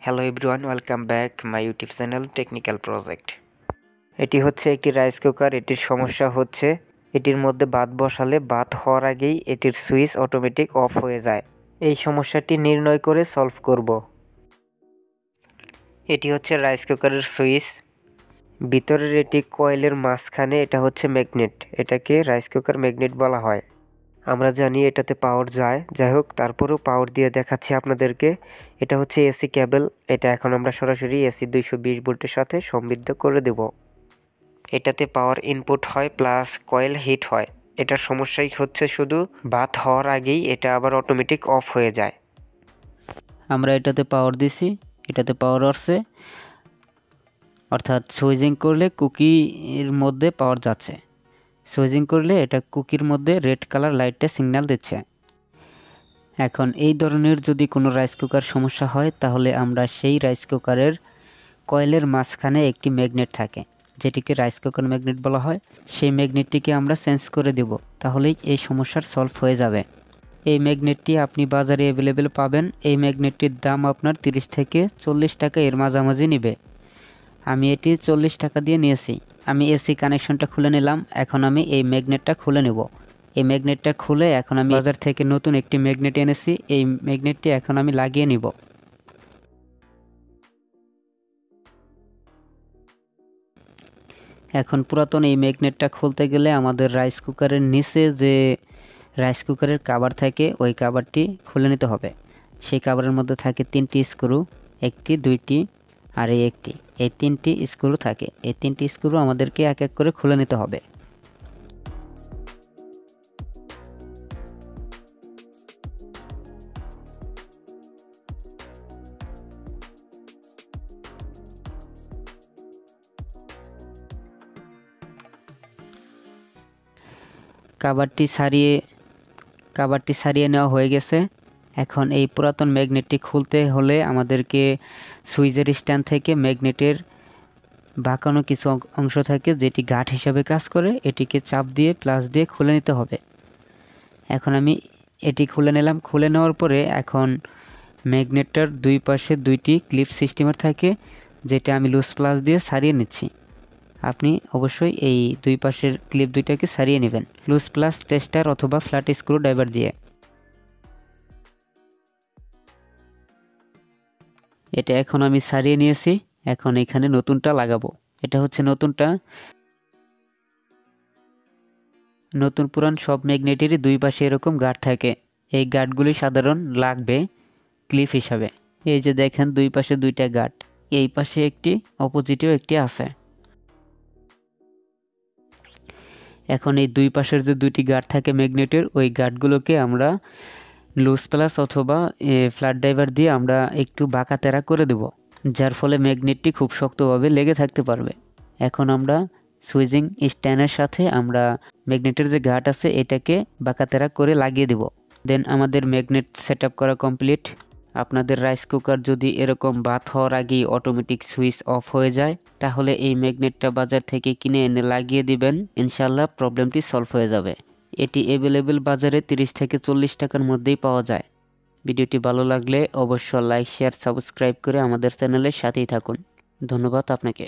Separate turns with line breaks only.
Hello everyone, welcome back my YouTube channel technical project. এটি হচ্ছে একটি রাইস কুকার। এটির সমস্যা হচ্ছে এটির মধ্যে ভাত বসালে ভাত হওয়ার আগেই এটির সুইচ অটোমেটিক অফ হয়ে যায়। এই সমস্যাটি নির্ণয় করে সলভ করব। এটি হচ্ছে রাইস কুকারের সুইচ। ভিতরের এটি কয়েলের মাঝখানে এটা হচ্ছে ম্যাগনেট। এটাকে রাইস কুকার ম্যাগনেট বলা হয়। আমরা জানি এটাতে পাওয়ার যায়, যাই হোক তারপরেও পাওয়ার দিয়ে দেখাচ্ছি আপনাদেরকে। এটা হচ্ছে এসি কেবল। এটা এখন আমরা সরাসরি এসি 220 ভোল্টের সাথে সমৃদ্ধ করে দেব। এটাতে পাওয়ার ইনপুট হয় প্লাস কয়েল হিট হয়। এটার সমস্যাই হচ্ছে শুধু ভাত হওয়ার আগেই এটা আবার অটোমেটিক অফ হয়ে যায়।
আমরা এটাতে পাওয়ার দিছি, এটাতে পাওয়ার আসছে, অর্থাৎ সুইচিং করলে কুকির মধ্যে পাওয়ার যাচ্ছে। সুইচিং করলে এটা কুকির মধ্যে রেড কালার লাইটটা সিগন্যাল দিচ্ছে। এখন এই ধরনের যদি কোনো রাইস কুকার সমস্যা হয়, তাহলে আমরা সেই রাইস কুকারের কয়েলের মাঝখানে একটি ম্যাগনেট থাকে, যেটিকে রাইস কুকার ম্যাগনেট বলা হয়। সেই ম্যাগনেটটিকে আমরা চেঞ্জ করে দেব, তাহলেই এই সমস্যার সলভ হয়ে যাবে। এই ম্যাগনেটটি আপনি বাজারে অ্যাভেলেবেল পাবেন। এই ম্যাগনেটটির দাম আপনার 30 থেকে 40 টাকা এর মাঝামাঝি নেবে। আমি এটি 40 টাকা দিয়ে নিয়েছি। আমি এসি কানেকশনটা খুলে নিলাম। এখন আমি এই ম্যাগনেটটা খুলে নেব। এই ম্যাগনেটটা খুলে এখন আমি বাজার থেকে নতুন একটি ম্যাগনেট এনেছি। এই ম্যাগনেটটি এখন আমি লাগিয়ে নিব। এখন পুরাতন এই ম্যাগনেটটা খুলতে গেলে আমাদের রাইস কুকারের নিচে যে রাইস কুকারের কভার থাকে, ওই কভারটি খুলে নিতে হবে। সেই কভারের মধ্যে থাকে 3টি স্ক্রু, 1টি 2টি আর এই একটি। এই 3টি স্ক্রু থাকে। এই 3টি স্ক্রু আমাদেরকে এক এক করে খুলে নিতে হবে। কভারটি সারিয়ে নেওয়া হয়ে গেছে। এখন এই পুরাতন ম্যাগনেটটি খুলতে হলে আমাদেরকে সুইচের স্ট্যান্ড থেকে ম্যাগনেটের বাঁকানো কিছু অংশ থাকে, যেটি গাঁট হিসাবে কাজ করে। এটিকে চাপ দিয়ে প্লাস দিয়ে খুলে নিতে হবে। এখন আমি এটি খুলে নিলাম। খুলে নেওয়ার পরে এখন ম্যাগনেটটার দুই পাশে 2টি ক্লিপ সিস্টেমের থাকে, যেটা আমি লুজ প্লাস দিয়ে সারিয়ে নিচ্ছি। আপনি অবশ্যই এই দুই পাশের ক্লিপ দুইটাকে সারিয়ে নেবেন লুজ প্লাস টেস্টার অথবা ফ্ল্যাট স্ক্রু ড্রাইভার দিয়ে। এটা এখন আমি সারিয়ে নিয়েছি। এখন এখানে নতুনটা লাগাবো। এটা হচ্ছে নতুনটা। নতুন পুরান সব ম্যাগনেটেরই দুই পাশে এরকম গাঁট থাকে। এই গাঁটগুলি সাধারণ লাগবে ক্লিপ হিসাবে। এই যে দেখেন দুই পাশে 2টা গাঁট, এই পাশে একটি, অপোজিটেও একটি আছে। এখন এই দুই পাশের যে 2টি গাঁট থাকে ম্যাগনেটের, ওই গাঁটগুলোকে আমরা লুজ প্লাস অথবা ফ্ল্যাট ড্রাইভার দিয়ে আমরা একটু বাঁকা তেরা করে দেব, যার ফলে ম্যাগনেটটি খুব শক্তভাবে লেগে থাকতে পারবে। এখন আমরা সুইচিং স্ট্যান্ডের সাথে আমরা ম্যাগনেটের যে গাঁট আছে এটাকে বাঁকা তেরা করে লাগিয়ে দেব। দেন আমাদের ম্যাগনেট সেট আপ করা কমপ্লিট। আপনাদের রাইস কুকার যদি এরকম ভাত হওয়ার আগেই অটোমেটিক সুইচ অফ হয়ে যায়, তাহলে এই ম্যাগনেটটা বাজার থেকে কিনে এনে লাগিয়ে দিবেন। ইনশাল্লাহ প্রবলেমটি সলভ হয়ে যাবে। এটি অ্যাভেলেবেল বাজারে 30 থেকে 40 টাকার মধ্যেই পাওয়া যায়। ভিডিওটি ভালো লাগলে অবশ্যই লাইক, শেয়ার, সাবস্ক্রাইব করে আমাদের চ্যানেলের সাথেই থাকুন। ধন্যবাদ আপনাকে।